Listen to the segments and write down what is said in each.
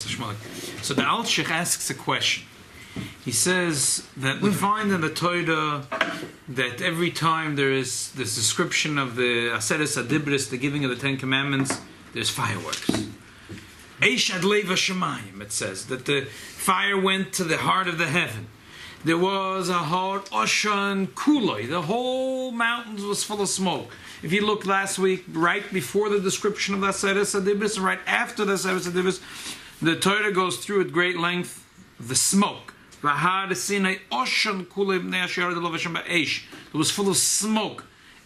So the Al-Sheikh asks a question. He says that we find in the Torah that every time there is this description of the Aseres Adibris, the giving of the Ten Commandments, there's fireworks. Eish ad leva shamayim, it says, that the fire went to the heart of the heaven. There was a hot Oshan Kuloi. The whole mountains was full of smoke. If you looked last week, right before the description of the Aseres Adibris, and right after the Aseres Adibris, the Torah goes through at great length the smoke. It was full of smoke.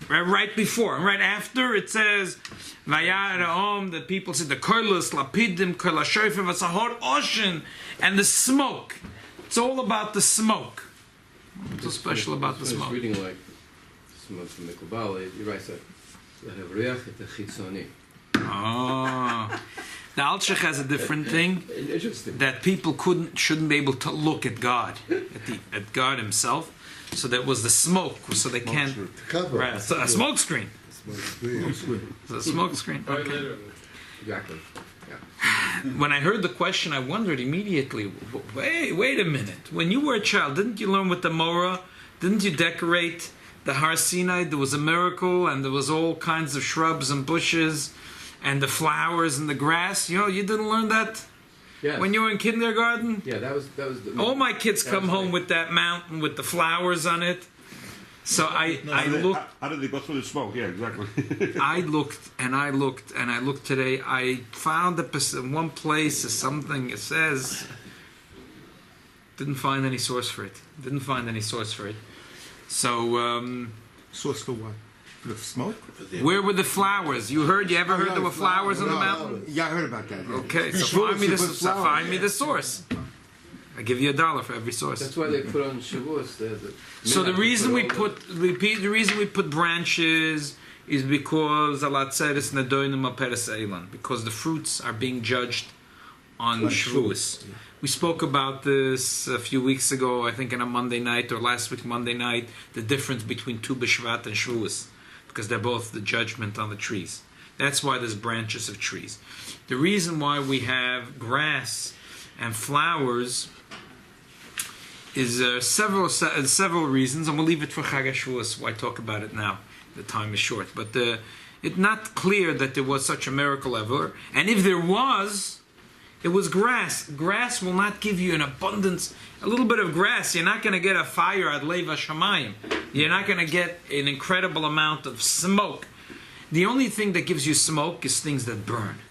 Right before and right after, it says, the people said the Koilos, Lapidim, Koilashofim, it's a hot ocean, and the smoke. It's all about the smoke. What's so special about the smoke? Reading like smoke from the Kabbalah, you're right, so the Al-Sheikh has a different thing, that people shouldn't be able to look at God, at God Himself. So that was the smoke, so they can't. Right, so a smoke screen. So a smoke screen. Okay. Exactly. When I heard the question, I wondered immediately. Wait a minute. When you were a child, didn't you learn with the Morah? Didn't you decorate the Har Sinai? There was a miracle, and there was all kinds of shrubs and bushes, and the flowers and the grass. You didn't learn that. Yes. When you were in kindergarten? Yeah, that was all my kids come home with that mountain with the flowers on it. So I looked. How did they go through the smoke? Yeah, exactly. I looked today. I found in one place something. It says, didn't find any source for it. So source for what? For the smoke? Where were the flowers? You ever heard there were flowers on the mountain? Yeah, I heard about that. Yeah. Okay, so find me the source. I give you $1 for every source. That's why they put on Shavuos. So the reason we put branches is because because the fruits are being judged on Shavuos. We spoke about this a few weeks ago, I think on a Monday night or last week Monday night, the difference between Tu B'Shvat and Shavuos, because they're both the judgment on the trees. That's why there's branches of trees. The reason why we have grass and flowers is several reasons, and we'll leave it for Chag HaShavuos. Why talk about it now? The time is short. But it's not clear that there was such a miracle ever. And if there was, it was grass. Grass will not give you an abundance. A little bit of grass, you're not going to get a fire ad leva shamayim. You're not going to get an incredible amount of smoke. The only thing that gives you smoke is things that burn.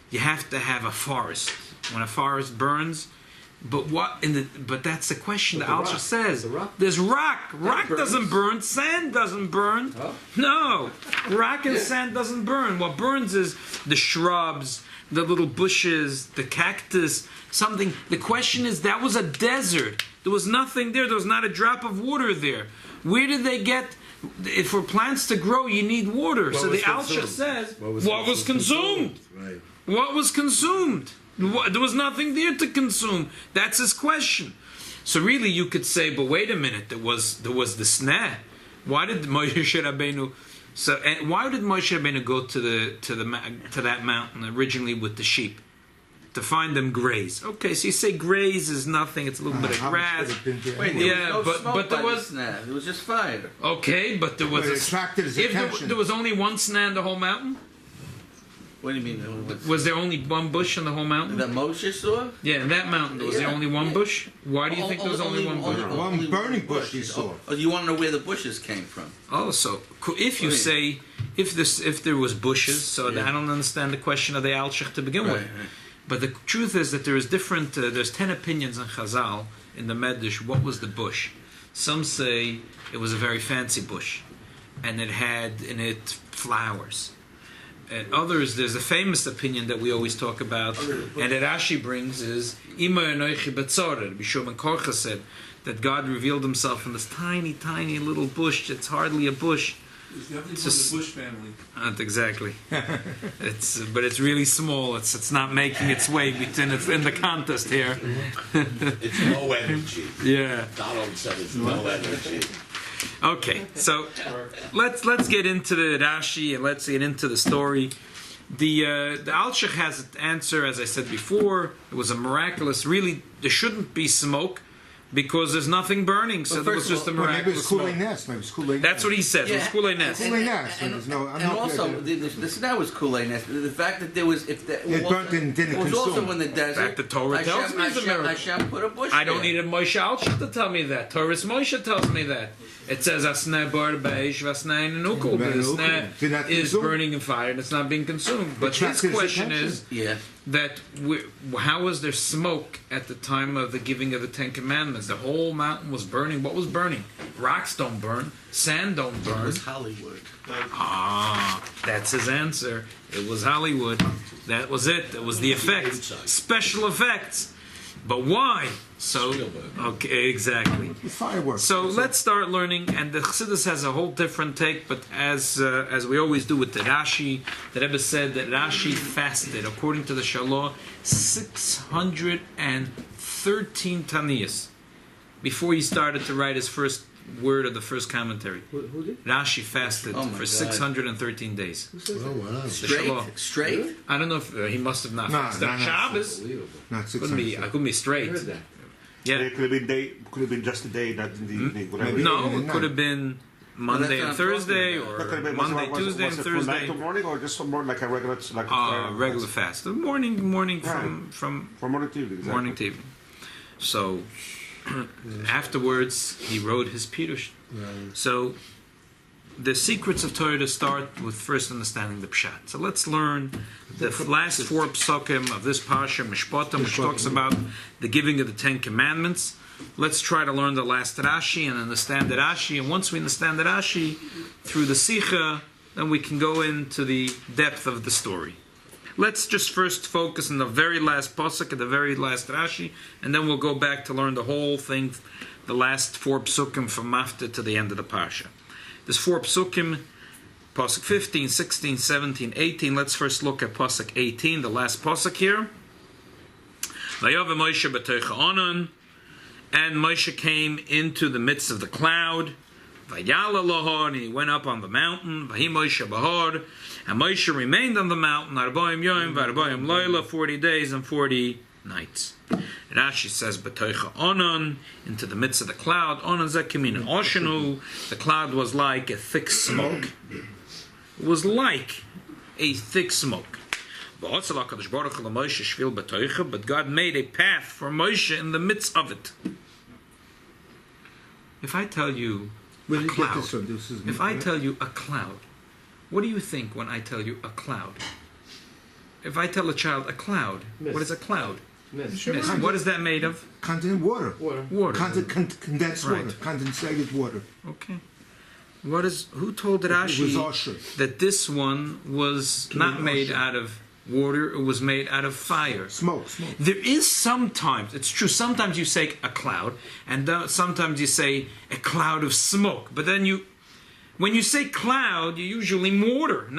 You have to have a forest. When a forest burns, but that's the question the Al-Sheikh says. There's rock. Rock doesn't burn. Sand doesn't burn. Oh. No. Rock and sand doesn't burn. What burns is the shrubs, the little bushes, the cactus, something. The question is, that was a desert. There was nothing there. There was not a drop of water there. Where did they get... For plants to grow, you need water. So the Al-Sheikh says, what was consumed? Right. What was consumed? There was nothing there to consume. That's his question. So really, you could say, but wait a minute, there was the sneh. Why did Moshe Rabbeinu? Why did Moshe Rabbeinu go to that mountain originally with the sheep to find them graze? Okay, so you say graze is nothing; it's a little bit of grass. Wait, but there was sneh. It was just fire. Okay, but there was. It attracted his attention. There was only one sneh in the whole mountain. What do you mean? Was there only one bush in the whole mountain? That Moshe saw? Yeah, in that mountain, was there only one bush? Why do you think there was only one bush? One burning bush you saw. Oh, you want to know where the bushes came from? Oh, so if you say, if there was bushes, so I don't understand the question of the Al-Sheikh to begin with. Right. But the truth is that there is different, there's 10 opinions in Chazal, in the Medrash, what was the bush. Some say it was a very fancy bush, and it had in it flowers. And others, there's a famous opinion that we always talk about, and that Rashi brings is Ima Enoichi Betzorah. Bishom and Korcha said that God revealed Himself in this tiny, tiny little bush. It's hardly a bush. It's definitely from the Bush family. Not exactly. But it's really small. It's not making its way it's in the contest here. It's low energy. Yeah. Donald said it's low energy. Okay, so let's get into the Rashi and let's get into the story. The Alshich has an answer, as I said before. It was a miraculous. Really, there shouldn't be smoke because there's nothing burning. So Well, there was first of just a all- Well, maybe miraculous it's Kool-Aid smoke. Nest. Maybe it's Kool-Aid That's what he says. It was Kool-Aid Nest. Kool-Aid Nest. So there's no. I'm and not also, gonna- this now was Kool-Aid Nest. The fact that there was, if that It burnt and didn't it was also consume. in the desert. fact, the Torah tells me it's a miracle. Hashem put a bush I don't there. need a Moshe Alshich to tell me that. Torah's Moshe tells me that. It says Asnei bar beish vasnei nenukul. The Did not sneh is consume. burning in fire and it's not being consumed. But his Attracts his question attention. is Yeah. that how was there smoke at the time of the giving of the Ten Commandments? The whole mountain was burning. What was burning? Rocks don't burn. Sand don't It burn. was Hollywood. Ah, that's his answer. It was Hollywood. That was it. It was the effects. Special effects. But why? So, okay, exactly. It's fireworks. So let's start learning, and the Chassidus has a whole different take. But as we always do with the Rashi, the Rebbe said that Rashi fasted, according to the Shalah, 613 Taniyas before he started to write his first word of the first commentary. Who did? Rashi fasted Oh my for God. 613 days. Who says Oh, that? wow. Shalom. Straight? I don't know if he must have not No, fasted. no, no. Shabbos Unbelievable. Not couldn't be. 600. I couldn't be I straight. heard that. Yeah. It could have been just a day, not in the evening. Whatever. Maybe. No, Yeah, it could have been Monday that's and what I'm Thursday, talking or That could have been- Monday, was Tuesday, was and it from night Thursday. to morning, or just from morning, like a regular, like Regular fast. The morning Right. from from morning to evening. Exactly. morning to evening. So afterwards, he wrote his Pirush. So the secrets of Torah start with first understanding the Pshat. So let's learn the last four psukim of this Parsha, Mishpatim, which talks about the giving of the Ten Commandments. Let's try to learn the last Rashi and understand the Rashi. And once we understand the Rashi through the Sicha, then we can go into the depth of the story. Let's just first focus on the very last pasuk and the very last Rashi, and then we'll go back to learn the whole thing, the last four psukim from Mafta to the end of the Parsha. There's four psukim, pasuk 15, 16, 17, 18. Let's first look at pasuk 18, the last pasuk here. Vayave Moshe b'toich Onan, and Moshe came into the midst of the cloud. Vayala lahor, and he went up on the mountain. Vahi Moshe bahor, and Moshe remained on the mountain. Arboim yom, v'arboim loyla, 40 days and 40 nights. Rashi says, "B'toicha onan," into the midst of the cloud. Onan zekimin oshenu. The cloud was like a thick smoke. It was like a thick smoke. But God made a path for Moshe in the midst of it. If I tell you Where a did you get cloud, this from? This is if I tell you a cloud, what do you think when I tell you a cloud? If I tell a child a cloud, Mist. what is a cloud? Mist. Mist. What is that made of? condensed water. Water. Water. Condensed Right. water. Condensated water. Okay. What is? Who told It was Rashi Usher. that this one was not made out of water? It was made out of fire. Smoke. There is sometimes, it's true, sometimes you say a cloud, and sometimes you say a cloud of smoke. But then when you say cloud, you usually mean water.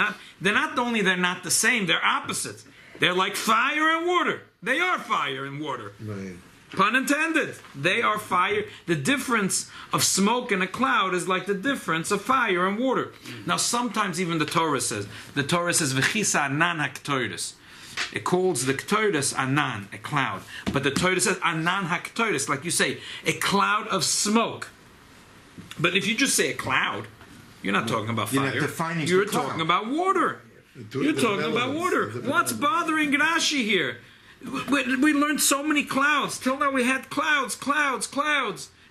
They're not the same, they're opposites. They're like fire and water. They are fire and water. Right. Pun intended. They are fire. The difference of smoke and a cloud is like the difference of fire and water. Now, sometimes even the Torah says, V'chisa anan haktoiris. It calls the ktoiris anan, a cloud. But the Torah says anan haktoiris, like you say, a cloud of smoke. But if you just say a cloud, you're not talking about You're fire. not defining You're the cloud. talking about water. You're talking about water. What's bothering Rashi here? We learned so many clouds. Till now we had clouds.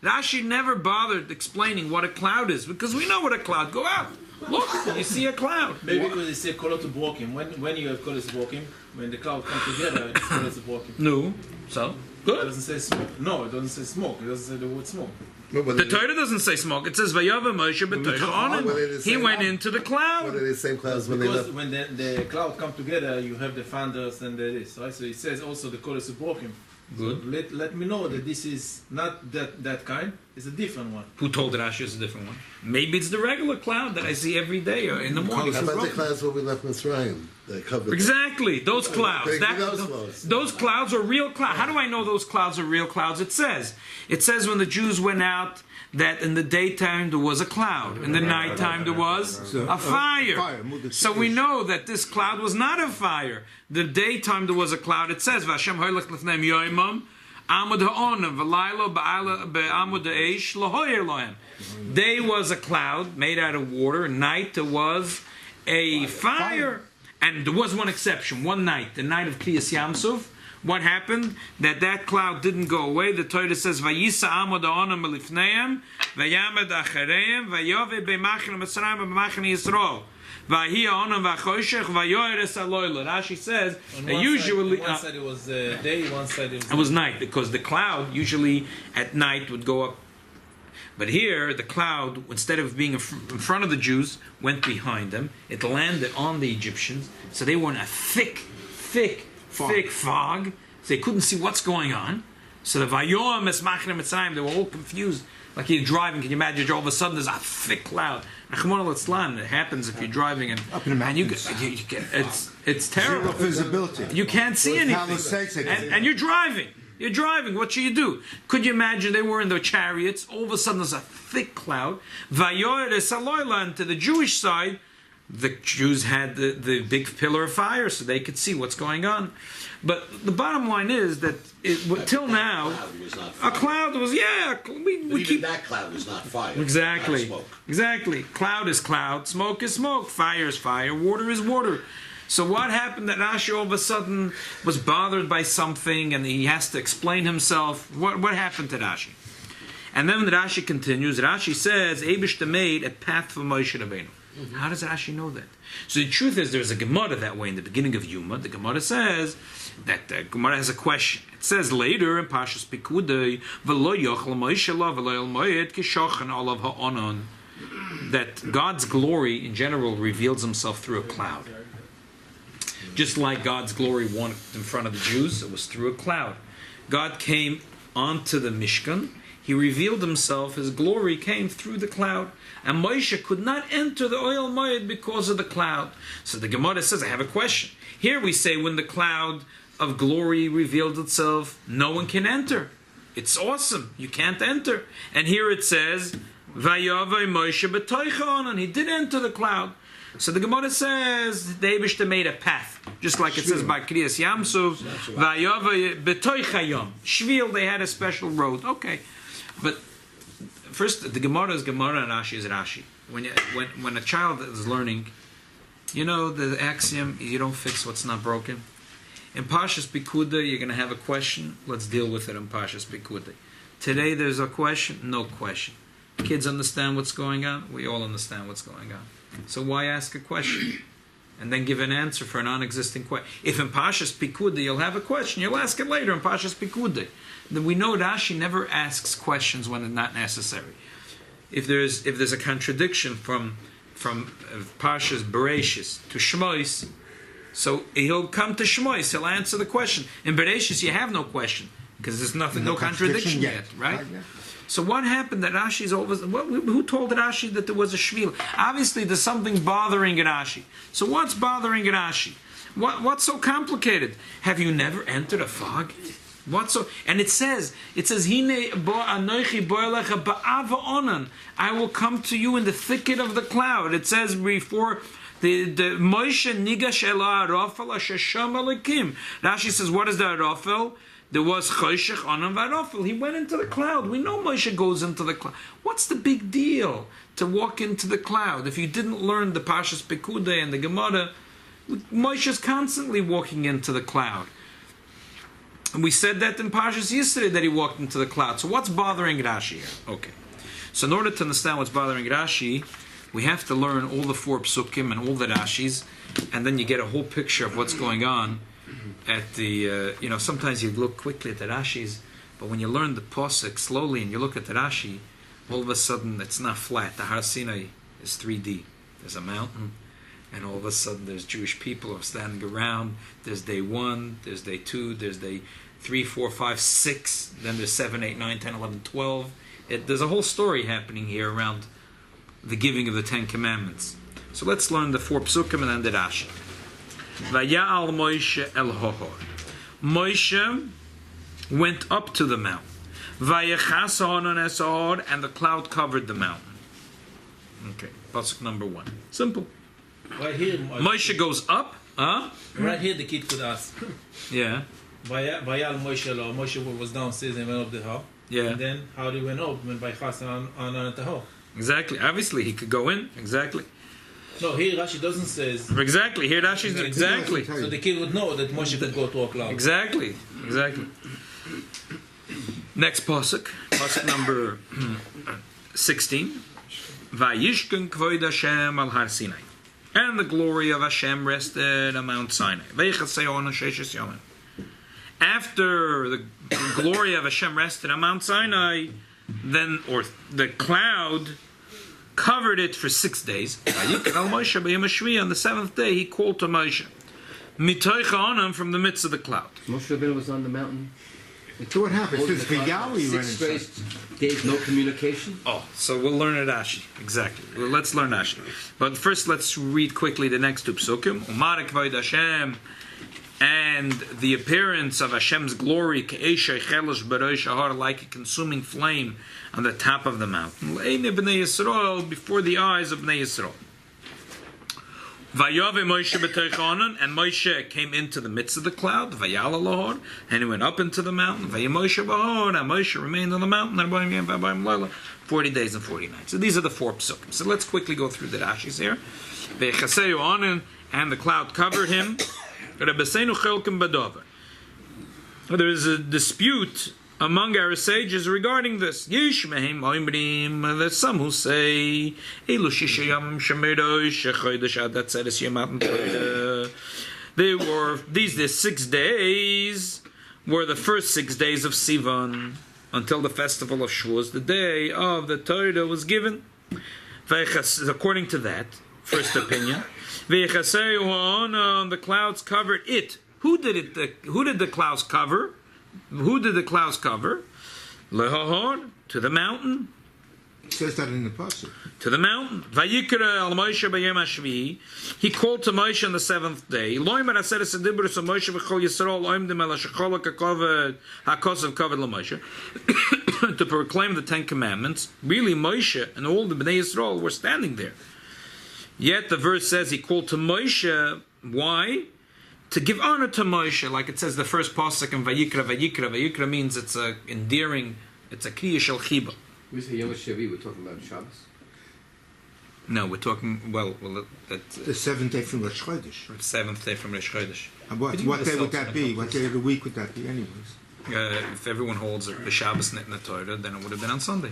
Rashi never bothered explaining what a cloud is because we know what a cloud. Go out. Look, you see a cloud. Maybe because they say kolot broken. When you have kolot broken, when the cloud come together, it's kolot broken. No. So, It good. doesn't say smoke. No, it doesn't say smoke. It doesn't say the word smoke. No, but The Torah doesn't say smoke. It says Vayava Moshe b'toich Onan. He went into the What are cloud. the same clouds when they Because left? when the cloud come together, you have the thunders and this, right? So it says also the kolot is broken. Good. So let me know that this is not that kind. It's a different one. Who told Rashi it's a different one? Maybe it's the regular cloud that I see every day or in the morning. How about the clouds when we left Mitzrayim? They covered Exactly, those clouds. Big clouds. Those clouds are real clouds. How do I know those clouds are real clouds? It says when the Jews went out that in the daytime there was a cloud, in the nighttime there was a fire. So we know that this cloud was not a fire. The daytime there was a cloud. It says Vashem hoylech lefneim yoimam amud ha'onim v'laylo be'amud ha'esh lahoyer lohem. Day was a cloud made out of water. Night there was a fire. And there was one exception, one night, the night of Kriyas Yamsuf. What happened? That cloud didn't go away. The Torah says, "Vayisa amod ha'onam elifneim, vayamed achareim, vayove be'machne Mitzrayim be'machne Yisrael, vahi ha'onam v'achoshech, vayoyres aloyla." Rashi says that usually one side it was day, one side it was night, because the cloud usually at night would go up. But here, the cloud, instead of being in front of the Jews, went behind them. It landed on the Egyptians, so they were in a thick fog. So they couldn't see what's going on. So the Vayom Esmachne Mitzrayim, they were all confused. Like you're driving, can you imagine? All of a sudden, there's a thick cloud. It happens if you're driving and you get it's terrible. Zero visibility. You can't see anything, and you're driving. You're driving. What should you do? Could you imagine they were in their chariots? All of a sudden, there's a thick cloud. And to the Jewish side, the Jews had the big pillar of fire, so they could see what's going on. But the bottom line is that till now, a cloud was Even that cloud was not fire. Exactly. Not smoke. Exactly. Cloud is cloud. Smoke is smoke. Fire is fire. Water is water. So what happened that Rashi all of a sudden was bothered by something and he has to explain himself? What happened to Rashi? And then Rashi continues. Rashi says, Eibishter made a path for Moshe Rabbeinu. How does Rashi know that? So the truth is there's a Gemara that way in the beginning of Yuma. The Gemara says that the Gemara has a question. It says later in Parshas Pikudei, V'lo yochel Moshe lo v'lo el moed kishochen olav ha'onon, that God's glory in general reveals himself through a cloud. Just like God's glory walked in front of the Jews, it was through a cloud. God came onto the Mishkan. He revealed himself. His glory came through the cloud. And Moshe could not enter the Oil Moed because of the cloud. So the Gemara says, I have a question. Here we say when the cloud of glory revealed itself, no one can enter. It's awesome. You can't enter. And here it says, Vayavai Moshe b'toicha, and he did enter the cloud. So the Gemara says the Eibishter made a path, just like it says by Kriyas Yamsuf, Vayavai b'toicha yom. Shvil, they had a special road. Okay, but first the Gemara is Gemara and Rashi is Rashi. When a child is learning, you know the axiom: you don't fix what's not broken. In Parshas Pikudei, you're going to have a question. Let's deal with it in Parshas Pikudei. Today there's a question, no question. Kids understand what's going on. We all understand what's going on. So why ask a question and then give an answer for a non-existing question? If in Parshas Pikudei you'll have a question, you'll ask it later in Parshas Pikudei. Then we know Rashi never asks questions when it's not necessary. If there's a contradiction from Parshas Bereshis to Shmos, so he'll come to Shmos, he'll answer the question. In Bereshis you have no question because there's no contradiction yet, right? So what happened that Rashi's over? Who told Rashi that there was a shvil? Obviously, there's something bothering Rashi. So what's bothering Rashi? What's so complicated? Have you never entered a fog? What's so? And it says, Hine bo anochi bo elecha ba'ava onan. I will come to you in the thicket of the cloud. It says before the Moshe nigash ela arofel asher sham elikim. Rashi says, what is the arofel? There was Choshech Onan Varofel. He went into the cloud. We know Moshe goes into the cloud. What's the big deal to walk into the cloud? If you didn't learn the Parshas Pikudei and the Gemara, Moshe's constantly walking into the cloud. And we said that in Parshas yesterday that he walked into the cloud. So what's bothering Rashi here? Okay. So in order to understand what's bothering Rashi, we have to learn all the 4 psukim and all the Rashis, and then you get a whole picture of what's going on. At the sometimes you look quickly at the Rashis, but when you learn the posuk slowly and you look at the Rashi, all of a sudden it's not flat. The Har Sinai is 3D. There's a mountain, and all of a sudden there's Jewish people who are standing around. There's day 1, there's day 2, there's day 3, 4, 5, 6. Then there's 7, 8, 9, 10, 11, 12. There's a whole story happening here around the giving of the 10 Commandments. So let's learn the 4 psukim and then the Rashi. Vaya'al Moshe el Hohor. Moshe went up to the mountain. Vayachas Hanan Esahor, and the cloud covered the mountain. Okay, pasuk number 1. Simple. Right here, Moshe goes up. right here, the kid could ask. Yeah. Vayal Moshe lo. Moshe was downstairs and went up the hill. Yeah. And then how did he went up? When by Chas on the hill. Exactly. Obviously, he could go in. Exactly. No, here Rashi doesn't says. Exactly. Here, Rashi's exactly. So the kid would know that Moshe could go to a cloud. Exactly. Exactly. Next pasuk. Pasuk number 16. Vayishkan kvoid Hashem al Har Sinai. And the glory of Hashem rested on Mount Sinai. After the glory of Hashem rested on Mount Sinai, then, or the cloud covered it for 6 days. On the seventh day, he called to Moshe. From the midst of the cloud. Moshe Rabbeinu was on the mountain. So what happens? Holding Since the the cloud Yahweh for ran 6 inside. straight days, no communication. Oh, so we'll learn at Rashi. Exactly. Well, let's learn Rashi. But first, let's read quickly the next two psukim. Umarek vayid Hashem, and the appearance of Hashem's glory, ke'eshay chelosh b'rosh ahar, like a consuming flame on the top of the mountain. Le'nei b'nei Yisrael, before the eyes of Bnei Yisrael. Vayave Moshe b'toich Hanan, and Moshe came into the midst of the cloud. Vayal alohor, and he went up into the mountain. Vayamoshe b'hor, and Moshe remained on the mountain. 40 days and 40 nights. So these are the 4 psukim. So let's quickly go through the Rashis here. Vaychaseyu Hanan, and the cloud covered him. Rebbeseinu chelkim b'dover. There is a dispute among our sages regarding this. Yishmeim oimrim, there's some who say Elu shisha yamim shemerosh chodesh ad atzeres yom Torah. They were the 6 days were the first 6 days of Sivan until the festival of Shavuos, the day of the Torah was given. According to that first opinion, the clouds covered it. Who did the clouds cover? Who did the clouds cover? Lehahor, to the mountain. It says that in the pasuk. To the mountain. Vayikra al Moshe b'yom hashvi'i. He called to Moshe on the 7th day. Loimer aseres adibrus al Moshe v'chol Yisrael oimdim el hashachol ha'kavod ha'kosav kavod LaMoshe, to proclaim the 10 commandments. Really, Moshe and all the Bnei Yisrael were standing there. Yet the verse says he called to Moshe. Why? To give honor to Moshe, like it says the first pasuk in Vayikra. Vayikra means it's a endearing, it's a kriya shel chiba. We say Yom Shavi, we're talking about Shabbos. No, we're talking, that's The 7th day from Rosh Chodesh. 7th day from Rosh Chodesh. And what day would that be? What day of the week would that be anyways? If everyone holds the Shabbos net in the Torah, then it would have been on Sunday.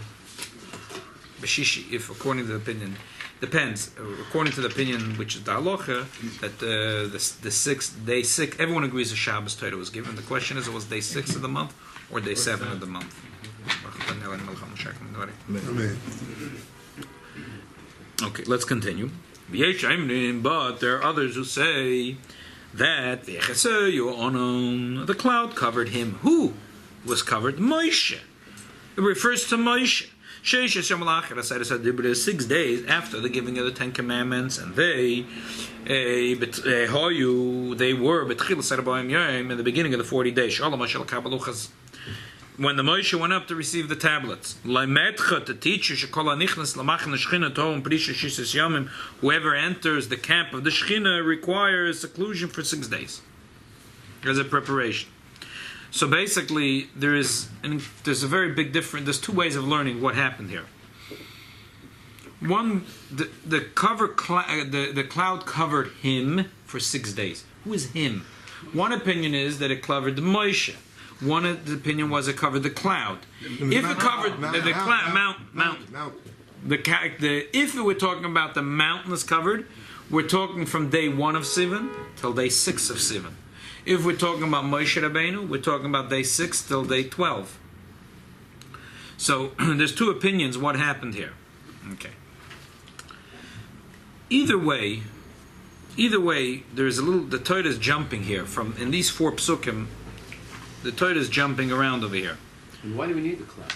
Beshishi, if according to the opinion, depends. According to the opinion, which is the halacha, that the 6th day 6, everyone agrees the Shabbos Torah was given. The question is, it was day 6 of the month or day 7 of the month. Okay, let's continue. But there are others who say that the cloud covered him. Who was covered? Moshe. It refers to Moshe. 6 days after the giving of the 10 commandments, and they were in the beginning of the 40 days. When the Moshe went up to receive the tablets, to teach you, whoever enters the camp of the Shechina requires seclusion for 6 days as a preparation. So basically, there's a very big difference. There's 2 ways of learning what happened here. One, the cloud covered him for 6 days. Who is him? One opinion is that it covered Moshe. One opinion was it covered the cloud. If it covered the mountain, if we're talking about the mountain is covered, we're talking from day 1 of Sivan till day 6 of Sivan. If we're talking about Moshe Rabbeinu, we're talking about day 6 till day 12. So there's 2 opinions what happened here. Okay. Either way, there's the Torah is jumping here in these 4 psukim. The Torah is jumping around over here. And why do we need the cloud?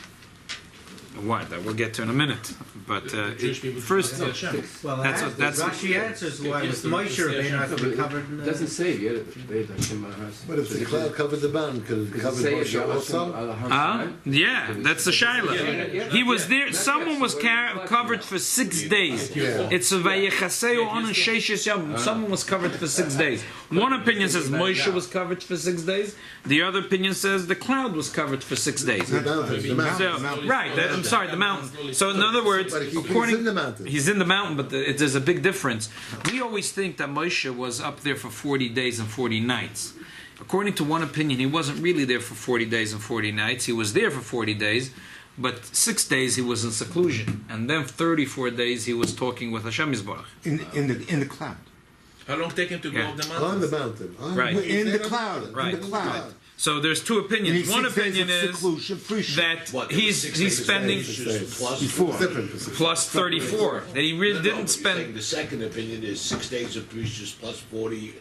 Why? That we'll get to in a minute. But Jewish people first, don't see Hashem. Well, that's Rashi answers why with Moshe Rabbeinu has to be covered in It the... doesn't say Hashem. But if the cloud covered the mountain, could it cover Moshe also? yeah, that's the shaila. He was there. Someone was covered for 6 days. Yeah. It's a vayechaseu on sheishes yom. Someone was covered for 6 days. One opinion says Moshe was covered for 6 days. The other opinion says the cloud was covered for 6 days. The mountain. So, right, I'm sorry, the mountain. So in other words, But he's according in the mountain. he's in the mountain, but there's a big difference. We always think that Moshe was up there for 40 days and 40 nights. According to one opinion, he wasn't really there for 40 days and 40 nights. He was there for 40 days, but 6 days he was in seclusion, and then 34 days he was talking with Hashem Yisbarach. In the cloud. How long take him to go Yeah. up the On mountain? the mountain. Right. In the cloud. Right. In the cloud. So there's two And opinions. he's One 6 days opinion of is seclusion, free that What, he's spending before. plus 34. That he really didn't spend. The second opinion is 6 days of Parshiyos plus 40.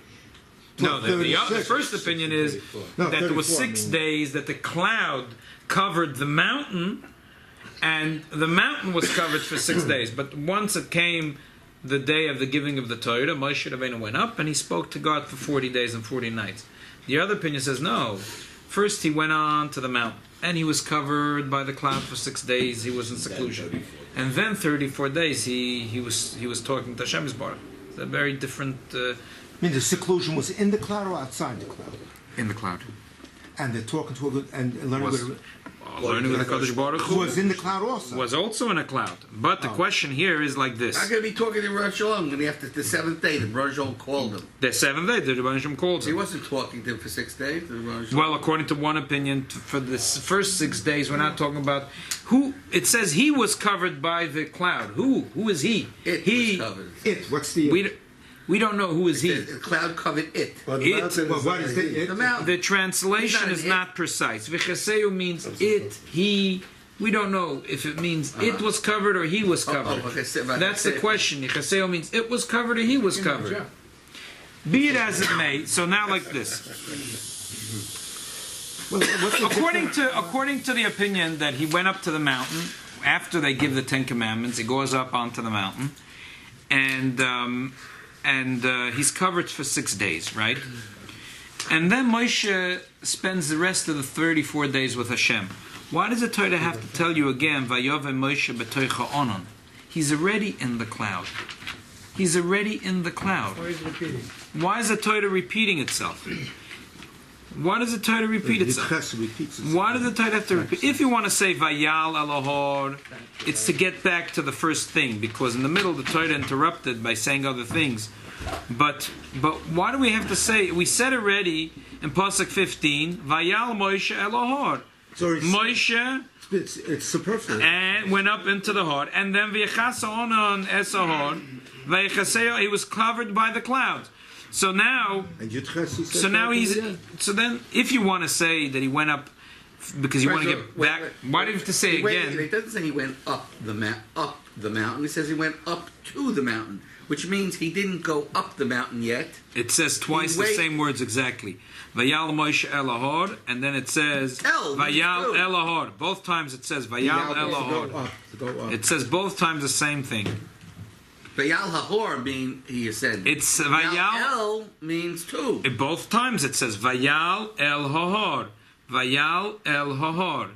No, the 36. first opinion is No, that there was 34, 6 I mean. days that the cloud covered the mountain, and the mountain was covered for 6 days. But once it came the day of the giving of the Torah, Moshe Rabbeinu went up and he spoke to God for 40 days and 40 nights. The other opinion says no. First he went on to the mountain and he was covered by the cloud for 6 days. He was in seclusion, and then 34 days he was talking to Hashem Yisbarach. It's a very different. I mean, the seclusion was in the cloud or outside the cloud? In the cloud. And they're talking to a good and learning Was- with Learning with the Kadosh Baruch who Hu was in the cloud also. was also in a cloud. But the question here is like this. I'm going to be talking to Rosh Hashanah. I'm going to have to, the seventh day, the Rosh Hashanah called him. The 7th day, the Rebbe Hashem called He him. wasn't talking to him for 6 days. The Rosh Hashanah. Well, according to one opinion, for the first 6 days, we're not talking about who. It says he was covered by the cloud. Who? Who is he? It he. was covered. It. What's the We don't know who is he. The cloud covered it. Well, the It- mountain well, is what is the it? The mountain. The translation He's not is an not precise. V'chaseu means it, he. We don't know if it means it was covered or he was covered. That's the question. Chaseo means it was covered or he was covered. Be it as it may. So now, like this. Well, what's the According to the opinion that he went up to the mountain after they give the 10 Commandments, he goes up onto the mountain, and he's covered for 6 days, right? And then Moshe spends the rest of the 34 days with Hashem. Why does the Torah have to tell you again, Vayove Moshe b'toicha onon? He's already in the cloud. He's already in the cloud. Why is the Torah repeating itself? Why does the Torah repeat itself? Why does the Torah have to repeat? If you want to say Vayal Elohor, it's to get back to the first thing, because in the middle the Torah interrupted by saying other things. But why do we have to say? We said already in Pasuk 15, Vayal Moshe Elohor. Moshe it's superfluous. and went up into the hor, and then V'yachasa onon esahor, V'yachaseo, he was covered by the clouds. So now, so then, if you want to say that he went up because you want to get back, why do you have to say again? It doesn't say he went up the mountain. It says he went up to the mountain, which means he didn't go up the mountain yet. It says twice the same words exactly. Vayal Moshe Elahor, and then it says Vayal Elahor. Both times it says Vayal Elahor. It says both times the same thing. Vayal Hahor mean he ascended. It's Vayal Vayal. El means two. Both times it says Vayal El Hahor. Vayal El Hahor.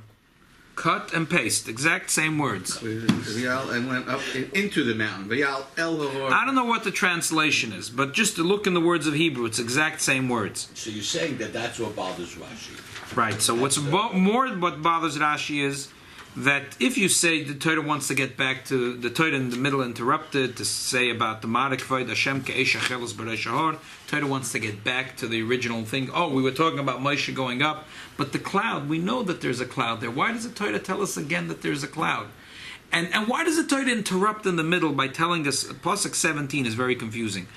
Cut and paste. Exact same words. Vayal and went up into the mountain. Vayal El Hahor. I don't know what the translation is, but just to look in the words of Hebrew, it's exact same words. So you're saying that that's what bothers Rashi. Right. So what's more what bothers Rashi is that if you say the Torah wants to get back to the Torah in the middle interrupted to say about the Marik Vayd Hashem Ke'esh Achelos B'Reish Hahor, Torah wants to get back to the original thing. Oh, we were talking about Moshe going up, but the cloud, we know that there's a cloud there. Why does the Torah tell us again that there's a cloud? And why does the Torah interrupt in the middle by telling us, Pasuk 17 is very confusing.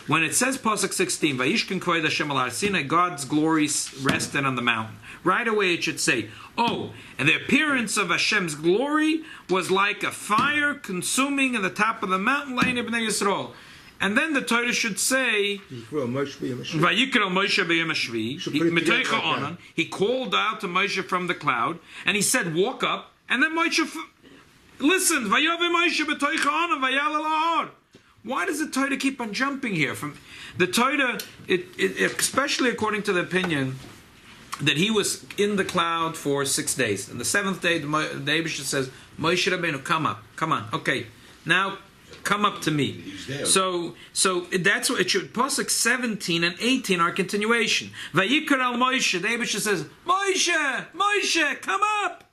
When it says Pasuk 16, Vayishkin Kvod Hashem al Har Sinai, God's glory rested on the mountain. Right away it should say, oh, and the appearance of Hashem's glory was like a fire consuming in the top of the mountain, Le'nei Bnei Yisrael. And then the Torah should say, Vayikra Moshe b'yom hashvi, he called out to Moshe from the cloud, and he said, walk up, and then Moshe Listen, Vayove Moshe b'toich ha'onan vayal el ha'or. Why does the Torah keep on jumping here? From the Torah, especially according to the opinion that he was in the cloud for 6 days. And the seventh day, the Eibusher says, Moshe Rabbeinu, come up. Come on. Okay. Now, come up to me. So that's what it should. Pasuk 17 and 18 are continuation. Vayikar al Moshe. The Eibusher says, Moshe, come up.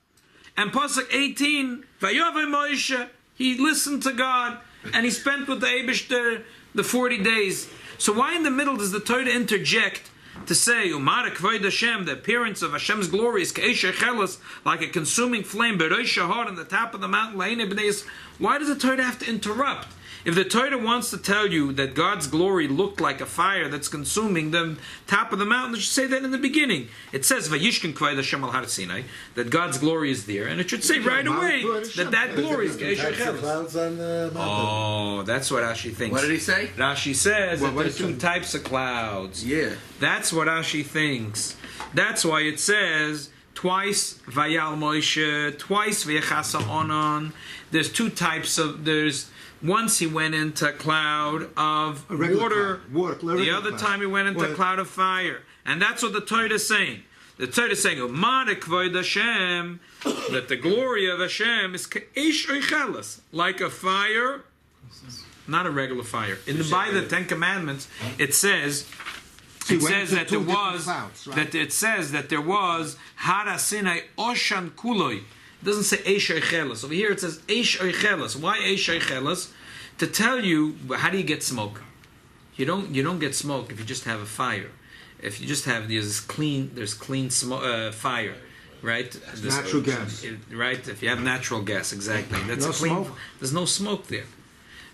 And Pasuk 18, Vayove Moshe. He listened to God and he spent with the Eibusher the 40 days. So why in the middle does the Torah interject to say, Umar Kvod Hashem, the appearance of Hashem's glory is K'esher Chelas, like a consuming flame, Berosh Shahar, on the top of the mountain, La'ine B'neis. Why does the Torah have to interrupt? If the Torah wants to tell you that God's glory looked like a fire that's consuming the top of the mountain, it should say that in the beginning. It says, Vayishkin Kvod Hashem al Har Sinai, that God's glory is there, and it should say right away that glory is K'esher Chelas. Oh, that's what Rashi thinks. What did he say? Rashi says that there's two types of clouds. Yeah. That's what Rashi thinks. That's why it says twice Vayal Moshe, twice Vayachasa Onan. There's two types of. Once he went into a cloud of water. The other time he went into a cloud of fire. And that's what the Torah is saying. The Torah is saying, Hashem, that the glory of Hashem is K'esh Oichelas, like a fire, not a regular fire. By the Ten Commandments, it says that there was Hara Sinai Oshan Kuloi. It doesn't say Eish Oichelas. Over here it says Eish Oichelas. Why Eish Oichelas? To tell you, how do you get smoke? You don't get smoke if you just have a fire. If you just have there's clean fire, right? Natural gas, right? If you have natural gas, exactly. That's no clean. Smoke. There's no smoke there.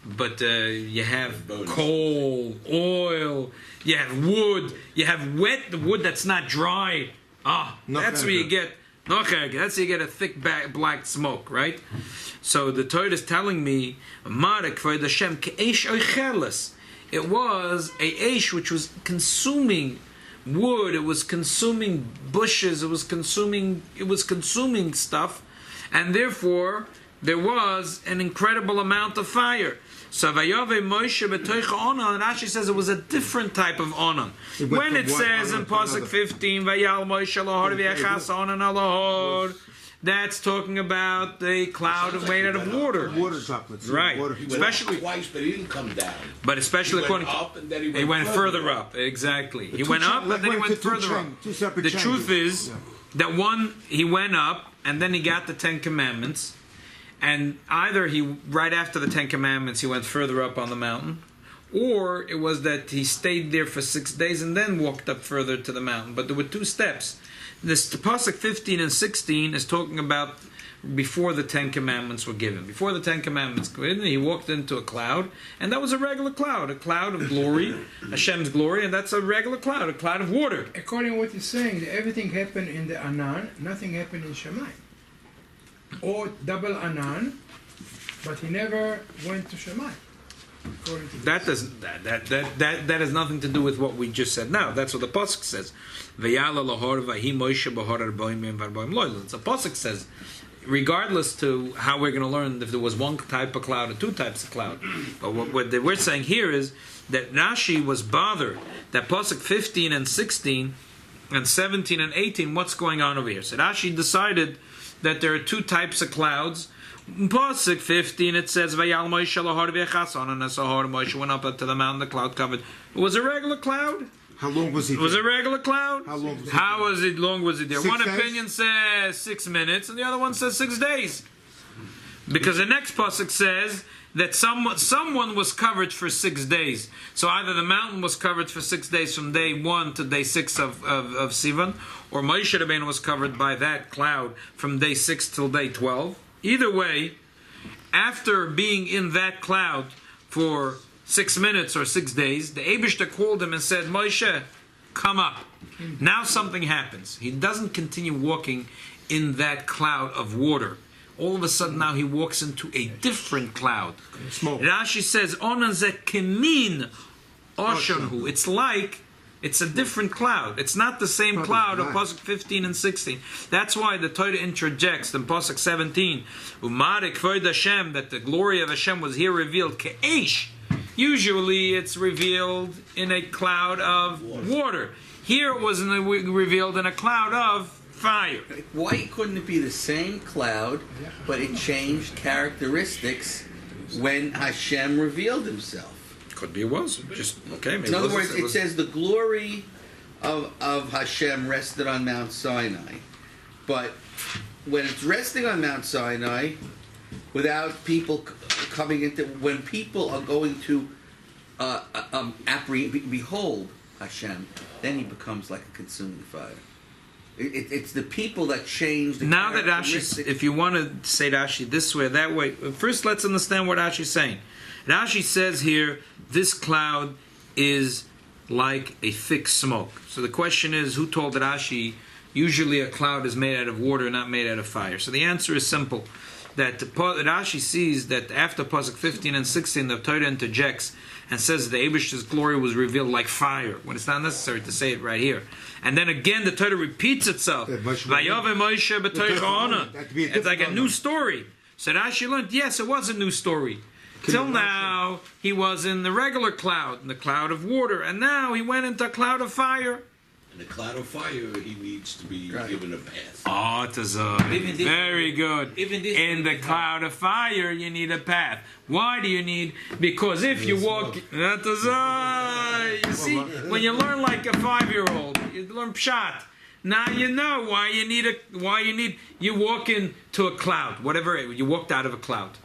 But you have coal, oil, you have wood, you have wet wood that's not dry. That's where you get. That's how you get a thick black smoke, right? So the Torah is telling me, it was a eish which was consuming wood, it was consuming bushes, it was consuming stuff, and therefore there was an incredible amount of fire. So Vayove Moshe b'toich Onan, Rashi says it was a different type of Onan. When it says in Pasuk 15, Vayal Moshe lahor v'yachas Onan alahor, that's talking about the cloud made out of water. Water droplets. Right. He went especially up twice, but he didn't come down. But especially he went according up and then he went further up. Exactly. He went up and then he went further up. The truth is that he went up and then he got the 10 Commandments. And either right after the 10 Commandments, he went further up on the mountain, or it was that he stayed there for 6 days and then walked up further to the mountain. But there were two steps. This Pasuk 15 and 16 is talking about before the 10 Commandments were given. Before the 10 Commandments were given, he walked into a cloud, and that was a regular cloud, a cloud of glory, Hashem's glory, and that's a regular cloud, a cloud of water. According to what he's saying, everything happened in the Anan, nothing happened in Shamayim. Or double Anan, but he never went to Shamayim. That has nothing to do with what we just said now. That's what the Pasuk says. The Pasuk says, regardless to how we're going to learn if there was one type of cloud or two types of cloud. But what we're saying here is that Rashi was bothered that Pasuk 15 and 16 and 17 and 18, what's going on over here? So Rashi decided that there are two types of clouds. In Pasuk 15 it says, Vayal Moshe lahor v'yachas Onan asahor. Moshe went up to the mountain, the cloud covered. It was a regular cloud. How long was he there? It was a regular cloud. How long was he long was it there? 6 One days? opinion says 6 minutes, and the other one says 6 days. Because the next pasuk says that someone was covered for 6 days. So either the mountain was covered for 6 days from day 1 to day 6 of Sivan, or Moshe Rabbeinu was covered by that cloud from day 6 till day 12. Either way, after being in that cloud for 6 minutes or 6 days, the Eibishter called him and said, Moshe, come up. Now something happens. He doesn't continue walking in that cloud of water. All of a sudden now he walks into a different cloud. Smoke. Rashi says, Onan ze kemin oshanhu. It's like It's a different cloud. It's not the same cloud of Pasuk 15 and 16. That's why the Torah interjects in Pasuk 17, Umarik Kvod Hashem, that the glory of Hashem was here revealed Ke'esh. Usually it's revealed in a cloud of water. Here it was revealed in a cloud of fire. Why couldn't it be the same cloud, but it changed characteristics when Hashem revealed himself? Could be it was. Just, okay. Maybe In other words, it it says the glory of Hashem rested on Mount Sinai. But when it's resting on Mount Sinai, without people coming into, when people are going to behold Hashem, then he becomes like a consuming fire. It's the people that change the now that Rashi, if you want to say Rashi this way or that way, first let's understand what Rashi's saying. Rashi says here, this cloud is like a thick smoke. So the question is, who told Rashi usually a cloud is made out of water, not made out of fire? So the answer is simple. That Rashi sees that after Pasuk 15 and 16, the Torah interjects and says the Eibishter's glory was revealed like fire, when it's not necessary to say it right here. And then again, the Torah repeats itself. It's like a new story. So Rashi learned, yes, it was a new story. Till now, he was in the regular cloud, in the cloud of water, and now he went into a cloud of fire. In the cloud of fire, he needs to be given a bath. Oh, very good. In the cloud of fire, you need a path. Why do you need? Because if you walk, you see, when you learn like a 5-year-old, you learn pshat. Now you know why you need. You walk into a cloud, whatever. You walked out of a cloud.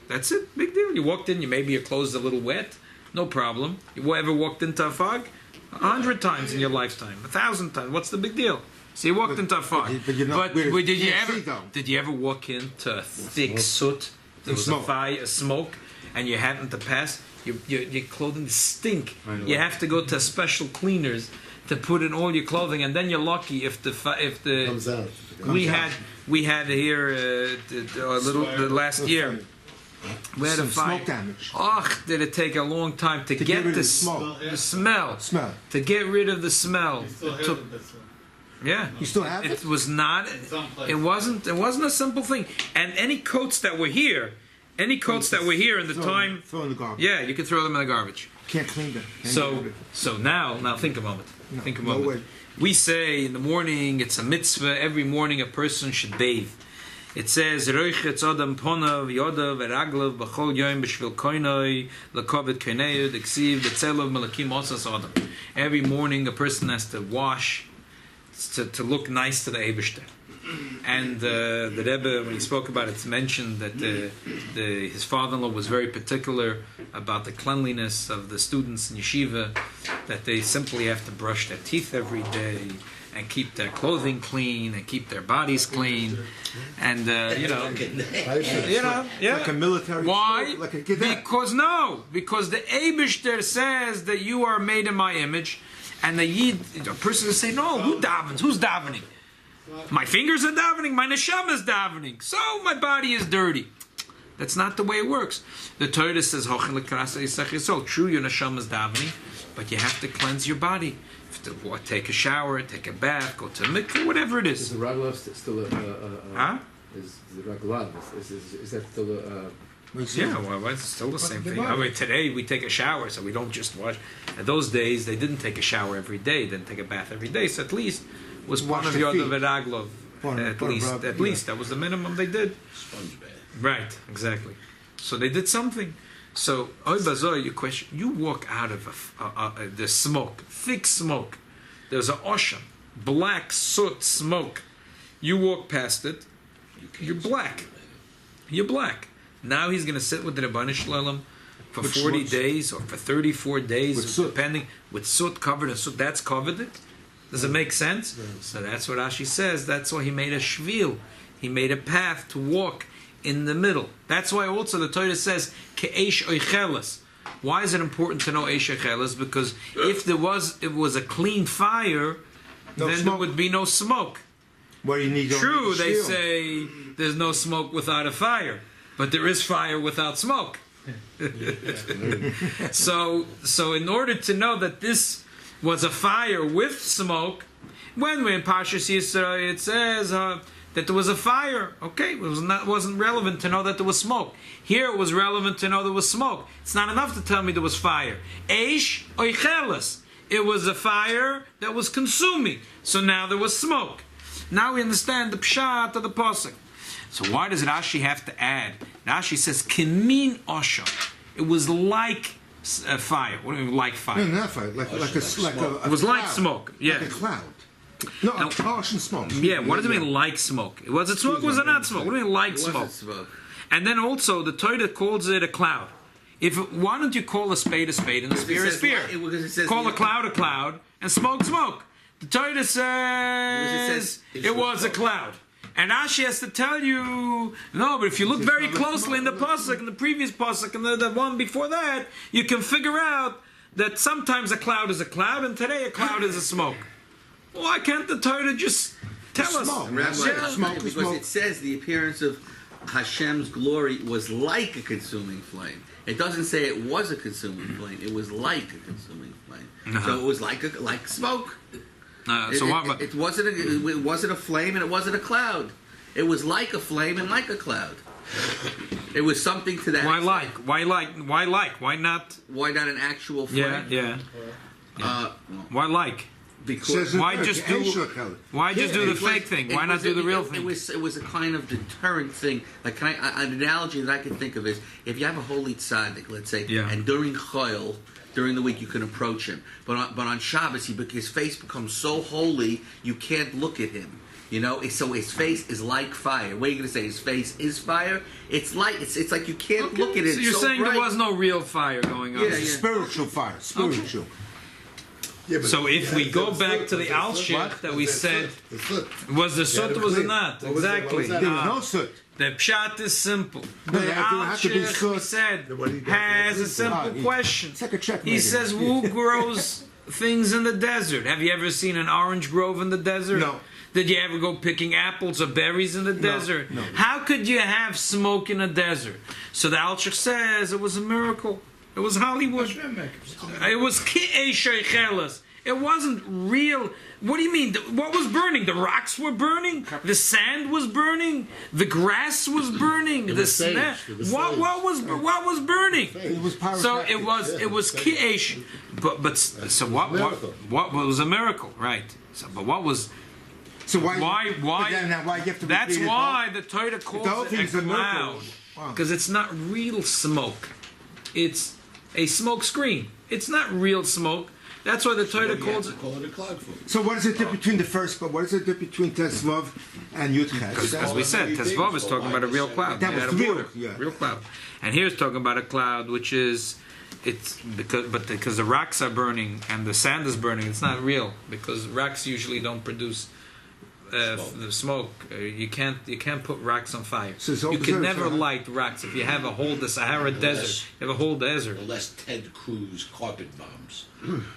That's it. Big deal. You walked in. Maybe your clothes a little wet. No problem. You ever walked into a fog? 100 times in your lifetime, 1,000 times. What's the big deal? So you walked into a fog. But did you ever walk into a thick soot? There was a fire, a smoke, and you happened to pass. Your clothing stink. You have to go to special cleaners to put in all your clothing, and then you're lucky if the comes out. We had here the last year. We had a fire. Smoke damage. Oh, did it take a long time to get the smell? To get rid of the smell. Yeah. You still have it? It was not. It wasn't a simple thing. And any coats that were here in the time. Throw in the garbage. Yeah, you could throw them in the garbage. Can't clean them. So now think a moment. Think a moment. We say in the morning it's a mitzvah. Every morning a person should bathe. It says, "Roichetz Adam Ponav Yodav Eraglav B'chol Yom B'Shvil Koinoi L'Kovet Koineu D'Ksiv D'Tzelav Melakim Osas Adam." Every morning, a person has to wash to look nice to the Eibishter. And the Rebbe, when he spoke about it, mentioned that his father-in-law was very particular about the cleanliness of the students in yeshiva, that they simply have to brush their teeth every day and keep their clothing clean and keep their bodies clean, and like a military. Why? Like a cadet. Because the Eibishter says that you are made in my image, and the Yid, a person will say, no, who davens? Who's davening? My fingers are davening. My neshama is davening. So my body is dirty. That's not the way it works. The Torah says, true, your neshama is davening, but you have to cleanse your body. To take a shower, take a bath, go to a mikveh, whatever it is. Is the Raglav still huh? Is the Raglav, is that still yeah, well, it's still the same thing. I mean, today we take a shower, so we don't just wash. In those days, they didn't take a shower every day, they didn't take a bath every day, so at least was one of your other Veraglov. At least that was the minimum they did. Sponge bath. Right, exactly. So they did something. So, you question, you walk out of the smoke, thick smoke. There's an ocean, black soot smoke. You walk past it, you're black. You're black. Now he's going to sit with the Rebbeinu Shalom for 40 days or for 34 days, depending, with soot covered in soot. That's covered it. Does it make sense? So that's what Rashi says. That's why he made a shvil. He made a path to walk in the middle. That's why also the Torah says ke'esh oicheles. Why is it important to know eish oicheles? Because if it was a clean fire, then there would be no smoke. Well, you need True, they say there's no smoke without a fire, but there is fire without smoke. So in order to know that this was a fire with smoke. When we're in Parshas Yisrael, it says that there was a fire. Okay, wasn't relevant to know that there was smoke. Here it was relevant to know there was smoke. It's not enough to tell me there was fire. Eish oicheles. It was a fire that was consuming. So now there was smoke. Now we understand the pshat of the pasuk. So why does Rashi have to add? Rashi says kimin osha. It was like fire. What do you mean like fire? No, not fire. Like a it was like smoke. Yeah. Like a cloud. No, a harsh and smoke. Yeah, what does it mean like smoke? Was it smoke or was it not smoke? What do you mean like smoke? And then also the Torah calls it a cloud. Why don't you call a spade and a spear a spear? Call a cloud and smoke. The Torah says it was a cloud. And Rashi has to tell you, no, but if you look very closely in the pasuk, in the previous pasuk, and the one before that, you can figure out that sometimes a cloud is a cloud, and today a cloud is a smoke. Why can't the Torah just tell us? Because it says the appearance of Hashem's glory was like a consuming flame. It doesn't say it was a consuming flame. It was like a consuming flame. So it was like smoke. It wasn't a flame and it wasn't a cloud. It was like a flame and like a cloud. It was something to that. Why not? Why not an actual flame? Yeah. Why like? Because why just do the fake thing? Why not do the real thing? It was a kind of deterrent thing. Like an analogy that I can think of is if you have a holy tzaddik, let's say, and during Chayil, during the week you can approach him, but on Shabbos his face becomes so holy you can't look at him. You know, so his face is like fire. What are you going to say? His face is fire. It's like you can't look at it. So you're saying bright. There was no real fire going on? Yeah. Spiritual fire. Spiritual. Okay. Yeah, so if we go back to the Alshich that we said, was the soot or was it not? Exactly. There was no soot. The pshat is simple. The Alshich, we said, has a simple question. He says, who grows things in the desert? Have you ever seen an orange grove in the desert? No. Did you ever go picking apples or berries in the desert? No. How could you have smoke in a desert? So the Alshich says it was a miracle. It was Hollywood. It was ki'ei sheichelas. It wasn't real. What do you mean? What was burning? The rocks were burning. The sand was burning. The grass was burning. The sand. What was burning? It was pyrotechnic. So it was ki'ei. But so what was a miracle, right? So but what was? So why? Why you have to? That's why the Torah calls it a cloud, because it's not real smoke. It's a smoke screen. It's not real smoke. That's why the Torah calls it. Call it a cloud food. So what is the difference between the first? But what is the difference between Tesvav and Yudches? As we said, Tesvav is talking about a real cloud. That was real, real cloud. And here's talking about a cloud, which is because the rocks are burning and the sand is burning. It's not real because rocks usually don't produce. The smoke, you can't put rocks on fire. You can never light rocks. If you have the Sahara Desert, you have a whole desert. Unless Ted Cruz carpet bombs.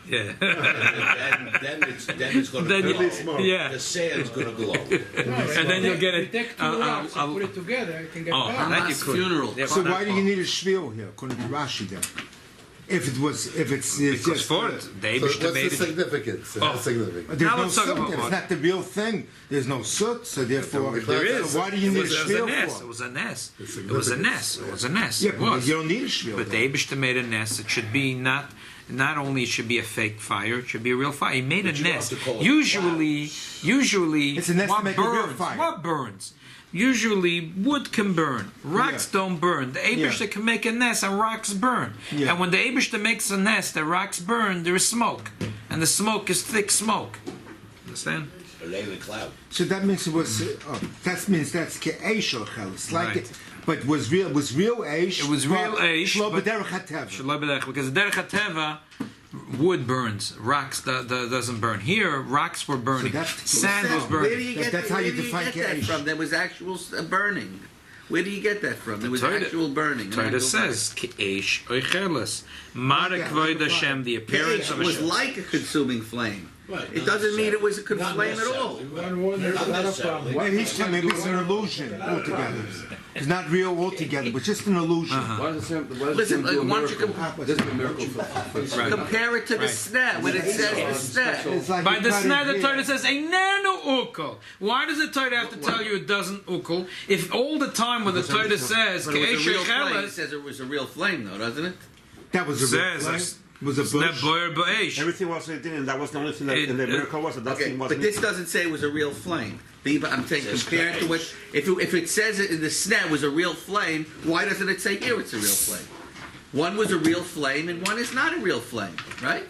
Yeah. then it's going to glow. Yeah. The sand's going to glow. And then you'll get it. Take two rocks and put it together. It can get Hamas funeral. So why do you need a shvil here, according to Rashi? Then, if it's because for it, they what's the significance? There's no soot. It's not the real thing. There's no soot, so therefore there is. So why do you need a shvil for? It was a nest. It was a nest. Yeah, but you don't need a shvil. But the Eibishter made a nest. It should be not only it should be a fake fire, it should be a real fire. He made a nest. Usually, it's a nest what to make burns? a real fire. What burns? Usually, wood can burn. Rocks don't burn. The Eibishter can make a nest and rocks burn. Yeah. And when the Eibishter makes a nest and rocks burn, there is smoke. And the smoke is thick smoke. Understand? A laying cloud. So that means it was. That means that's ke'esh or chelis. Like it, but was real eish. It was real eish. Shlo b'derech hateva. Because the derech hateva, wood burns. Rocks doesn't burn. Here, rocks were burning. So sand was burning. Where do you get that from? There was actual burning. Where do you get that from? There was actual burning. Torah says, "Ki'esh oicheles." Marek void Hashem, the appearance of Hashem. Hashem. It was like a consuming flame. Right. It doesn't mean it could flame at all. Well, he's telling maybe it's an illusion altogether. It's not real altogether, but just an illusion. Why does the Listen, same do a why don't you miracle? Why doesn't a miracle for Compare it to the sneh, when it says the sneh. It's like By you the cut sneh, it the here. Torah says, "Einenu ukol." Why does the Torah have to tell you it doesn't ukol? If all the time when the Torah says, But it was a "Ke'esh real flame. It checheles," says it was a real flame, though, doesn't it? That was a real says, flame. Was a "Sneh bush. boyer ba'esh." Everything was it didn't. That was the only thing that the miracle was. That Okay, thing but wasn't. this doesn't say it was a real flame. I'm saying compared to what if it says it in the sneh was a real flame, why doesn't it say here it's a real flame? One was a real flame and one is not a real flame, right?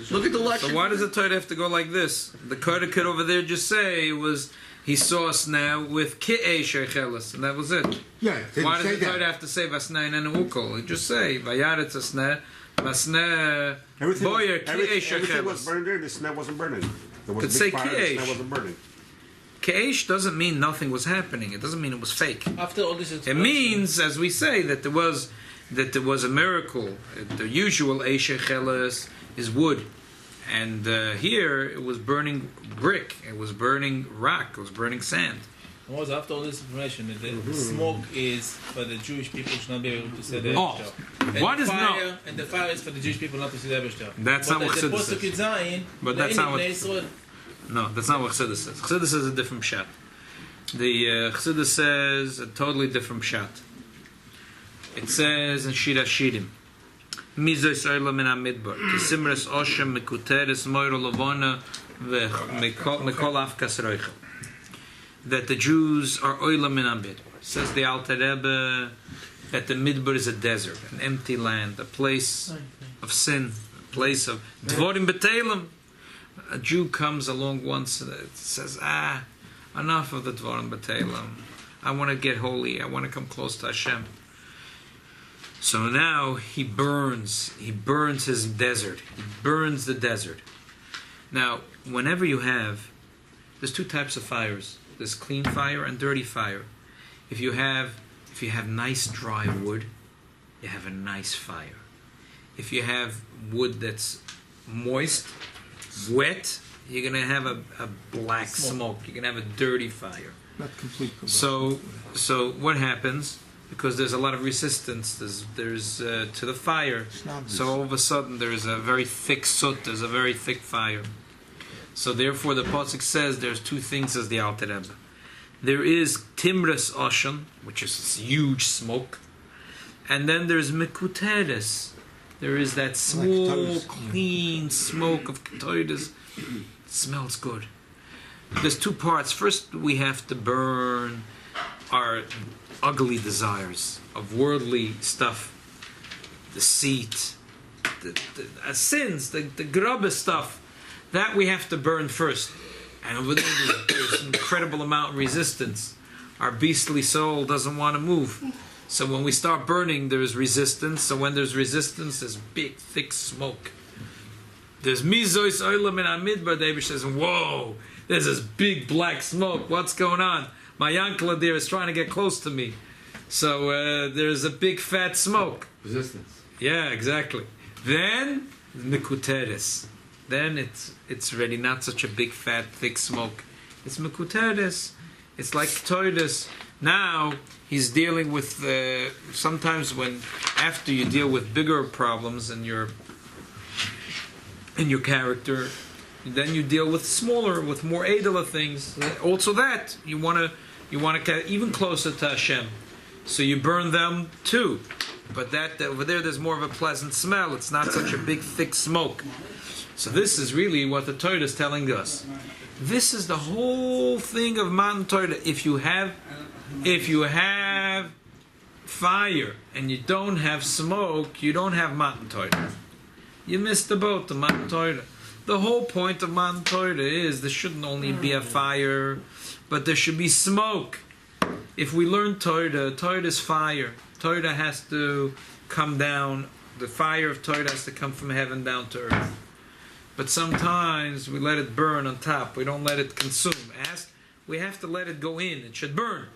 Look at the lashon. So why does the Torah have to go like this? The Torah could over there just say it was he saw a sneh with ke'esh checheles, and that was it. Yeah, it didn't Why does say the Torah that. have to say vasnei and ukol? It just say vayaretz a sneh, vasneh Everything was, boyer ke'esh everything was checheles. burned there. The sneh wasn't burning. There was Could a say big fire. The kiesh. sneh wasn't burning. Ke'esh doesn't mean nothing was happening. It doesn't mean it was fake. After all this It explanation, means, as we say, that there was a miracle. The usual eish checheles is wood, and here it was burning brick. It was burning rock. It was burning sand. was after all this information, that the smoke is for the Jewish people should not be able to see the Oh, Ebershter. what is fire, and the fire is for the Jewish people not to see the Ebershter. That's not what Chassidus says. But that's not what- No, that's not what Chassidus says. Chassidus says a different shot. The Chassidus says a totally different shot. It says in Shira Shirim, Mizois Oila min HaMidbar, Kisimres Oshem Mekuteres Moiro Lavona Mekol Afkas Roichel. That the Jews are Oila min HaMidbar. Says the Alter Rebbe that the Midbar is a desert, an empty land, a place of sin, a place of Dvorim B'Telem. A Jew comes along once and says, enough of the Dvorim B'Telem. I want to get holy. I want to come close to Hashem. So now he burns his desert. He burns the desert. Now, whenever there's two types of fires. There's clean fire and dirty fire. If you have nice dry wood, you have a nice fire. If you have wood that's moist, wet, you're going to have a black smoke. You're going to have a dirty fire. Not complete. So what happens? Because there's a lot of resistance. There's to the fire. So all of a sudden there's a very thick soot. There's a very thick fire. So therefore the pasuk says there's two things as the Alter Rebbe. There is timras oshan, which is this huge smoke, and then there's mekuteres. There is that small, clean smoke of ketoides. It smells good. There's two parts. First, we have to burn our ugly desires of worldly stuff, deceit, the sins, the grubba stuff. That we have to burn first. And over there, there's an incredible amount of resistance. Our beastly soul doesn't want to move. So when we start burning, there is resistance. So when there's resistance, there's big, thick smoke. There's mizois oilam in HaMidbar. David says, whoa, there's this big black smoke. What's going on? My uncle there is trying to get close to me. So there's a big fat smoke. resistance? Yeah, exactly. Then, mekuteres. Then it's really not such a big, fat, thick smoke. It's mekuteres. It's like ketoides. Now he's dealing with sometimes when after you deal with bigger problems in your character, then you deal with smaller, with more edela things. Also, that you want to get even closer to Hashem, so you burn them too. But that over there's more of a pleasant smell. It's not such a big, thick smoke. So this is really what the Torah is telling us. This is the whole thing of Matan Torah. If you have fire and you don't have smoke, you don't have Matan Torah. You missed the boat, the Matan Torah. The whole point of Matan Torah is there shouldn't only be a fire, but there should be smoke. If we learn Torah, Torah is fire. Torah has to come down. The fire of Torah has to come from heaven down to earth. But sometimes we let it burn on top. We don't let it consume. We have to let it go in. It should burn.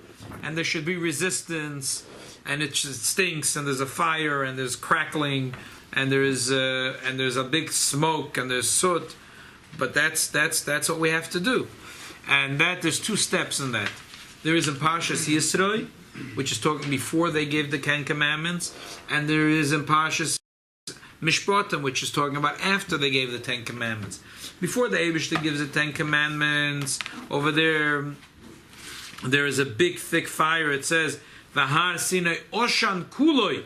And there should be resistance. And it stinks. And there's a fire. And there's crackling. And there's a big smoke. And there's soot. But that's what we have to do. And that there's two steps in that. There is in Parshas Yisroi, which is talking before they gave the 10 Commandments, and there is in Parshas Mishpatim, which is talking about after they gave the 10 Commandments. Before the Eibishter gives the 10 Commandments, over there is a big thick fire. It says, V'har sinai oshan kuloi.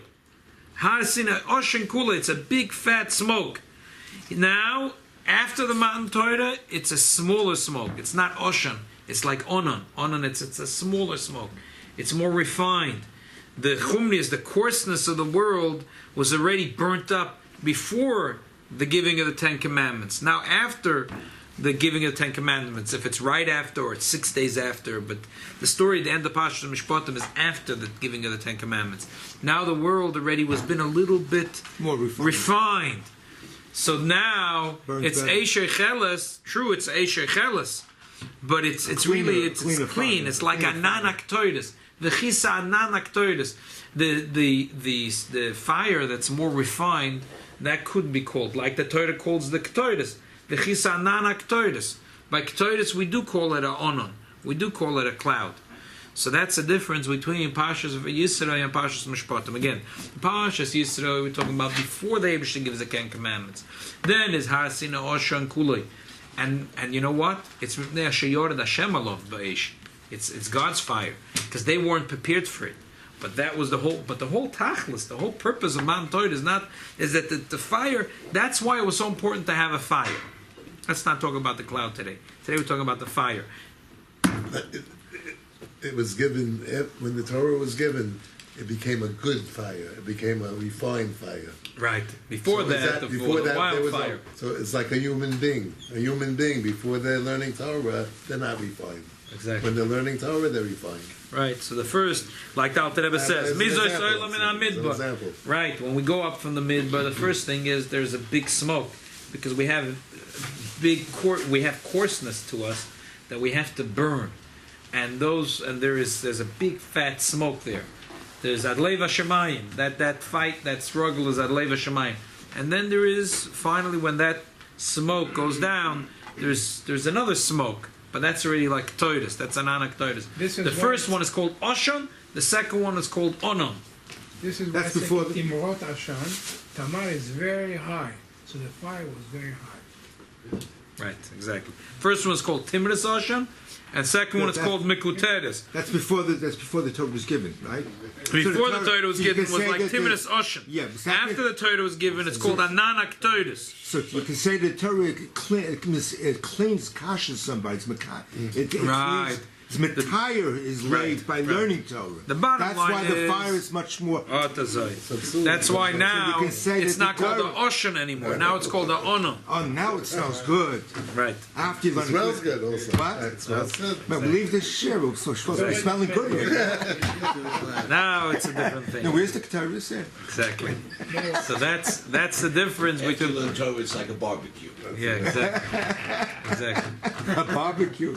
Har sinai oshan kuloi. It's a big fat smoke. Now, after the Matan Torah, it's a smaller smoke. It's not oshan. It's like onan. Onan, it's a smaller smoke. It's more refined. The chumnius, the coarseness of the world, was already burnt up before the giving of the 10 Commandments. Now, after the giving of the 10 Commandments, if it's right after or it's 6 days after, but the story at the end of Parshas Mishpatim is after the giving of the 10 Commandments. Now the world already was been a little bit more refined. So now it's Eisher Cheles. True, it's Eisher Cheles, but it's really clean. It's like Anan Aktoides. The Chisa Anan Aktoides. The fire that's more refined, that could be called, like the Torah calls the Ktoides. The Chisa Anan Aktoides. By Ktoides we do call it a Onon. We do call it a cloud. So that's the difference between Parshas Yisroi and Parshas Mishpatim. Again, Parshas Yisroi we're talking about before the Eibishter gives the 10 Commandments. Then is Har Sinai Oshan Kuloi. And you know what? It's It's God's fire, because they weren't prepared for it. But that was the whole tachlis, the whole purpose of Mount Torah is that the fire. That's why it was so important to have a fire. Let's not talk about the cloud today. Today we're talking about the fire. It was given when the Torah was given. It became a good fire. It became a refined fire. Right. Before that, the wildfire. So it's like a human being. A human being, before they're learning Torah, they're not refined. Exactly. When they're learning Torah, they're refined. Right. So the first, like the Alter Rebbe says, Mizoy Soilam in Midbar. Right. When we go up from the Midbar, the first thing is there's a big smoke, because we have coarseness to us that we have to burn, and there's a big fat smoke there. There's Adlei Vashemayim. That fight, that struggle is Adlei Vashemayim. And then there is, finally, when that smoke goes down, there's another smoke. But that's already like Ktoides. That's Anan Ktoides. The first one is called Oshan. The second one is called Onon. This is why before Timrot Ashan. Tamar is very high. So the fire was very high. Right, exactly. First one is called Timris Oshan. And second one is called Mikuteres. That's before the Torah was given, right? Before the Torah was given was like Timris Oshan. Yeah. After the Torah was given, it's called Ananak Toides. So you can say the Torah it cleans kasha somebody. Right. It's Matire is laid by learning Torah. The bottom That's line why the fire is much more. That's why now it's not called the Oshan anymore. Now it's called the Ono. Oh, now it smells good. Right. After you learn it smells good also. What? It smells good. But leave this share. It's supposed to be smelling good here. Now it's a different thing. Now, where's the Torah say? Exactly. So that's the difference between the Torah. It's like a barbecue. Yeah, exactly. A barbecue.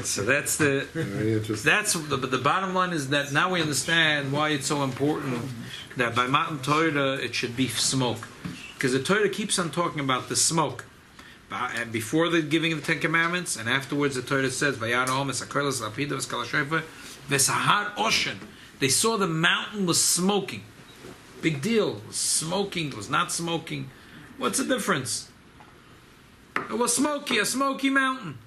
So that's the bottom line is that now we understand why it's so important that by Matan Torah it should be smoke, because the Torah keeps on talking about the smoke before the giving of the 10 Commandments, and afterwards the Torah says they saw the mountain was smoking. Big deal. It was smoking, it was not smoking. What's the difference? It was smoky, a smoky mountain.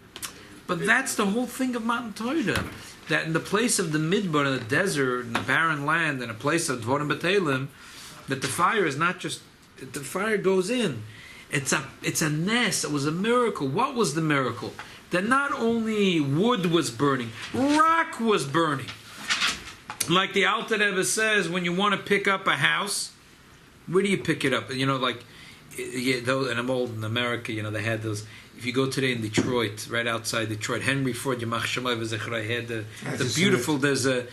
But that's the whole thing of Matan Torah. That in the place of the Midbar, in the desert, in the barren land, in a place of Dvorim B'Teilim, that the fire is not just, the fire goes in. It's a nest. It was a miracle. What was the miracle? That not only wood was burning, rock was burning. Like the Alter Rebbe says, when you want to pick up a house, where do you pick it up? You know, like, and I'm old in America, you know, they had those. If you go today in Detroit, right outside Detroit, Henry Ford, Yamach Shemai V'Zechrai had the beautiful. There's a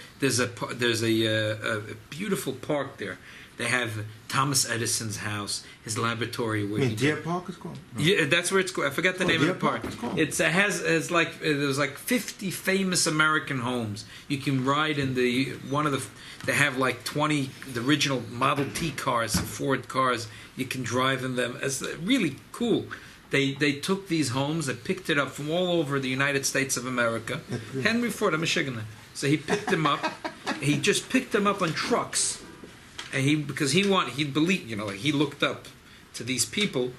beautiful park there. They have Thomas Edison's house, his laboratory. Where Deer Park is called. No. Yeah, that's where it's called. I forgot the name of the park. It's has like there's like 50 famous American homes. You can ride in They have like 20 the original Model T cars, Ford cars. You can drive in them. It's really cool. They took these homes, they picked it up from all over the United States of America. Henry Ford, I'm Michigan. So he picked them up. He just picked them up on trucks, and he believed, he looked up to these people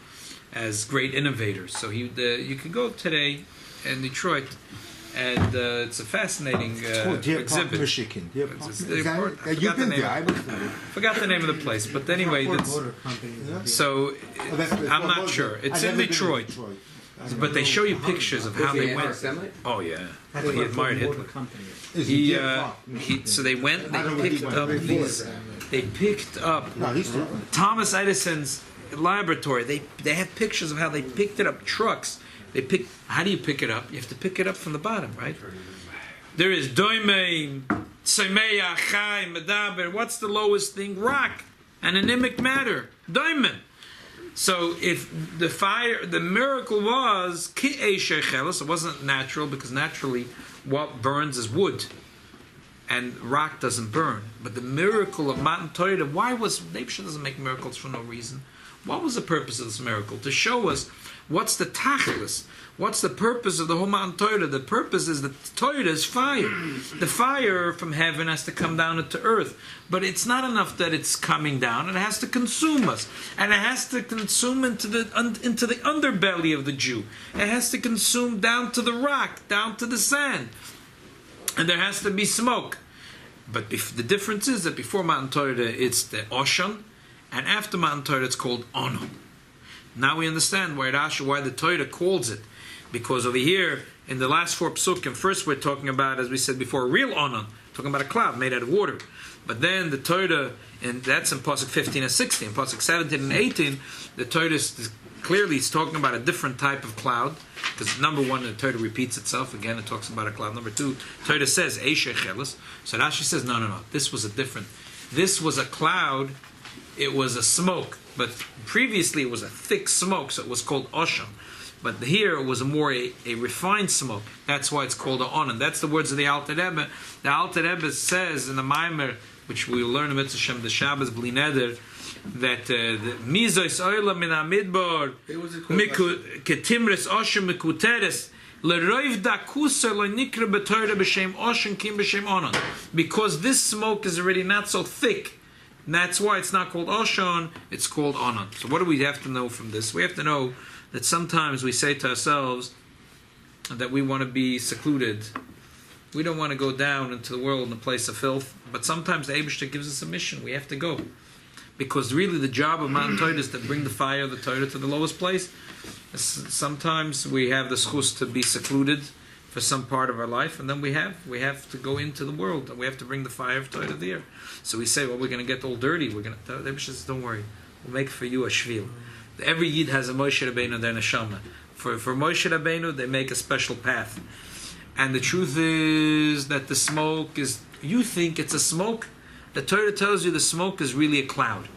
as great innovators. So you can go today in Detroit, and it's a fascinating Deer Park, exhibit. Michigan. Deer Park. You've been there. I forgot the name of the place, but anyway, so I'm not sure. It's in Detroit. But they show you pictures of how they went. Oh yeah, he admired Hitler. So they went. They picked up these. They picked up Thomas Edison's laboratory. They have pictures of how they picked it up. Trucks. How do you pick it up? You have to pick it up from the bottom, right? There is doimein, tzemeya, chai, medaber. What's the lowest thing? Rock, anonymic matter, diamond. So if the miracle was ki shechelis, it wasn't natural, because naturally what burns is wood, and rock doesn't burn. But the miracle of Matan Torah, Neibsha doesn't make miracles for no reason. What was the purpose of this miracle? To show us what's the tachlis, what's the purpose of the whole Matan Torah. The purpose is that Torah is fire. The fire from heaven has to come down into earth. But it's not enough that it's coming down. It has to consume us. And it has to consume into the underbelly of the Jew. It has to consume down to the rock, down to the sand. And there has to be smoke. But the difference is that before Matan Torah it's the Oshan, and after Matan Torah it's called Onon. Now we understand why the Torah calls it. Because over here, in the last 4 psukim, first we're talking about, as we said before, real Onon, talking about a cloud made out of water. But then the Torah, and that's in Pasuk 15 and 16, Pasuk 17 and 18, the Torah is clearly talking about a different type of cloud. Because number one, the Torah repeats itself. Again, it talks about a cloud. Number two, Torah says, Eishe Chelis. So Rashi says, no. This was a cloud. It was a smoke. But previously it was a thick smoke, so it was called Osham. But here it was a refined smoke. That's why it's called an Onan. That's the words of the Alter Rebbe. The Alter Rebbe says in the Maimer, which we will learn in Mitzvah Shem, the Shabbos Bli Neder, that Mizois Oila Min HaMidbar Ketimres Osham Mikuteres L'roiv Dakusa L'nikra B'Torah B'Shem Osham Kim B'Shem Onan. Because this smoke is already not so thick. And that's why it's not called Oshan, it's called Onan. So what do we have to know from this? We have to know that sometimes we say to ourselves that we want to be secluded. We don't want to go down into the world in a place of filth. But sometimes the Eibishter gives us a mission. We have to go. Because really the job of Matan Torah is to bring the fire of the Torah to the lowest place. Sometimes we have the schus to be secluded for some part of our life, and then we have to go into the world, and we have to bring the fire of Torah there. So we say, well, we're going to get all dirty. The Rebbe says, don't worry, we'll make for you a shvil. Every Yid has a Moshe Rabbeinu, their neshama. For Moshe Rabbeinu, they make a special path. And the truth is that the smoke is, you think it's a smoke. The Torah tells you the smoke is really a cloud.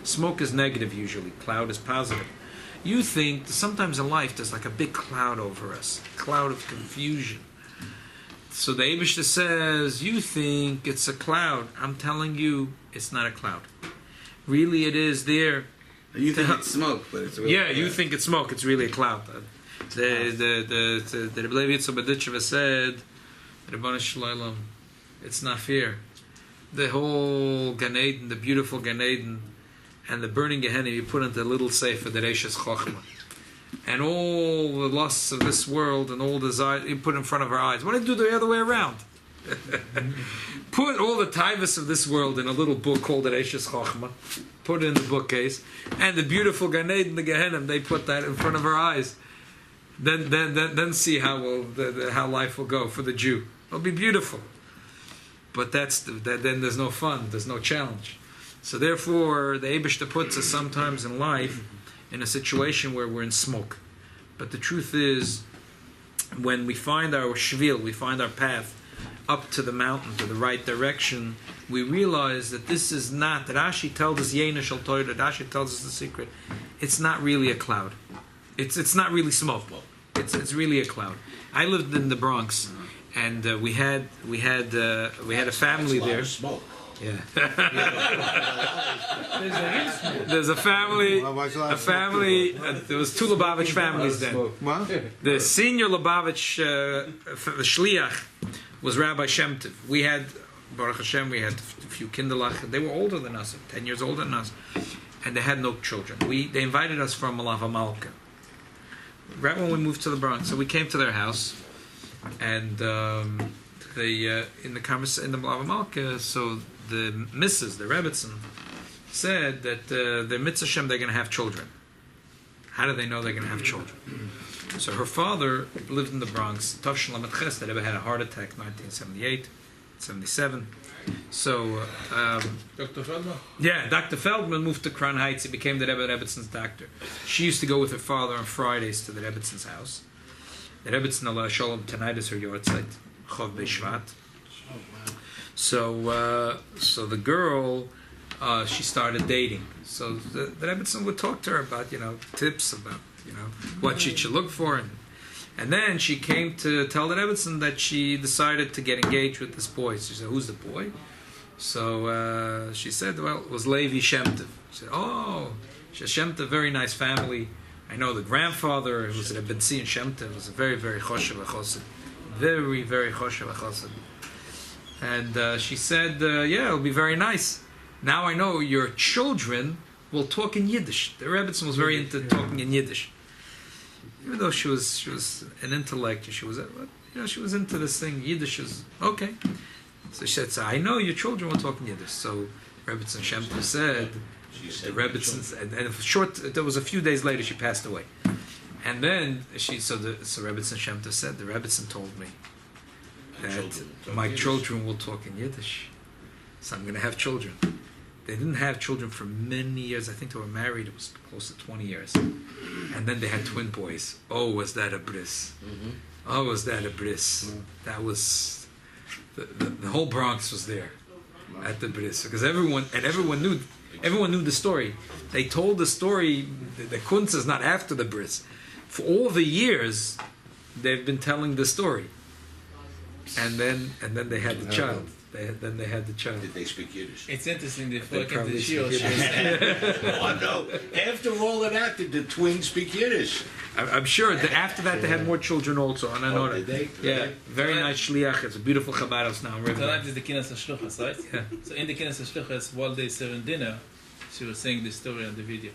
Smoke is negative usually. Cloud is positive. You think that sometimes in life there's like a big cloud over us, a cloud of confusion. So the Eibishter says, you think it's a cloud. I'm telling you, it's not a cloud. Really, it is there. You think it's smoke, but it's really you think it's smoke. It's really a cloud. The Rebbe Levi Yitzchak Berditchever said, Ribbon Shloim, it's not fair. The whole Gan Eden, the beautiful Gan Eden, and the burning Gehenna, you put into a little sefer, the Reishis Chochmah. And all the lusts of this world and all desires, you put in front of our eyes. Why don't you do the other way around? Put all the taivas of this world in a little book called the Reishis Chochmah. Put it in the bookcase. And the beautiful Gan Eden, the Gehenna, they put that in front of our eyes. Then see how life will go for the Jew. It'll be beautiful. But then there's no fun, there's no challenge. So therefore, the Eibishter puts us sometimes in life in a situation where we're in smoke. But the truth is, when we find our shvil, we find our path up to the mountain, to the right direction, we realize that this is not, that Rashi tells us, Yena Shel Torah, Rashi tells us the secret, it's not really a cloud. It's not really smoke. It's really a cloud. I lived in the Bronx, and we had a family there. Yeah. There's a family. There was two Lubavitch families then. What? The senior Lubavitch, the Shliach, was Rabbi Shem Tov. We had, Baruch Hashem, we had a few kinderlach. They were older than us, 10 years older than us, and they had no children. They invited us from Malava Malka. Right when we moved to the Bronx, so we came to their house, and in the Malava Malka, so the Mrs., the Rebbetzin, said that the Mitzvah Shem, they're going to have children. How do they know they're going to have children? So her father lived in the Bronx. Tov Shalom et Ches, that ever had a heart attack, 1978, 77. So, Dr. Feldman? yeah, Dr. Feldman moved to Crown Heights. He became the Rebbetzins doctor. She used to go with her father on Fridays to the Rebbetzins house. The Rebbetzin Allah Shalom tonight is her yortzeit, Chov Beishvat. So the girl, she started dating. So the Rebbetzin would talk to her about, tips about, what she should look for. And then she came to tell the Rebbetzin that she decided to get engaged with this boy. She said, who's the boy? So she said, well, it was Levi Shem Tov. She said, oh, Shem Tov, very nice family. I know the grandfather was a Rebbetzin Shem Tov. Was a very, very choshev achosid. Very, very choshev achosid. And she said, yeah, it'll be very nice. Now I know your children will talk in Yiddish. The Rebbetzin was very into talking in Yiddish. Even though she was an intellect, she was into this thing. Yiddish is okay. So she said, so I know your children will talk in Yiddish. So Rebbetzin Shem Tov said, the Rebbetzin, and there was a few days later she passed away. And then so Rebbetzin Shem Tov said, the Rebbetzin told me that my children will talk in Yiddish. So I'm going to have children. They didn't have children for many years. I think they were married. It was close to 20 years. And then they had twin boys. Oh, was that a bris? Oh, was that a bris? That was... The whole Bronx was there at the bris. Because everyone knew the story. They told the story. The kunz is not after the bris. For all the years, they've been telling the story. And then they had the child. Then they had the child. Did they speak Yiddish? It's interesting. They flock into the Sichos. Oh, no. After all of that, did the twins speak Yiddish? I'm sure that after that they had more children also. And I know that. Yeah, very nice shliach. It's a beautiful Chabad house now. Tonight is the Kinnas HaShluchas, right? Yeah. So in the Kinnas HaShluchas, while they serve dinner, she was saying this story on the video.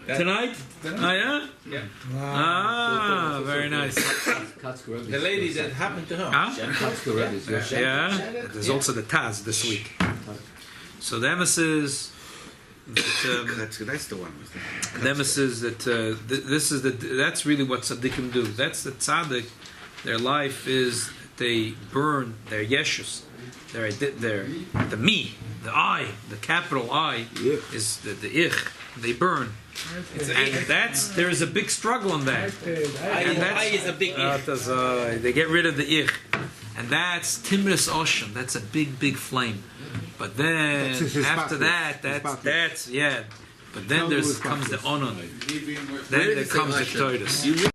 Tonight? Oh, yeah? Yeah. Ah, very nice. The lady that happened to her. Huh? Yeah. There's also the Taz this week. So the emissaries... That's the one. The emissaries that that's really what tzaddikim do. That's the tzaddik. Their life is they burn their yeshus. The me, the I, the capital I is the ich. They burn. And there is a big struggle on that. And I is a big ich. They get rid of the ich. And that's Timris Ocean. That's a big, big flame. But then, after that, that's. But then comes the Onon. Then there comes the Toitus.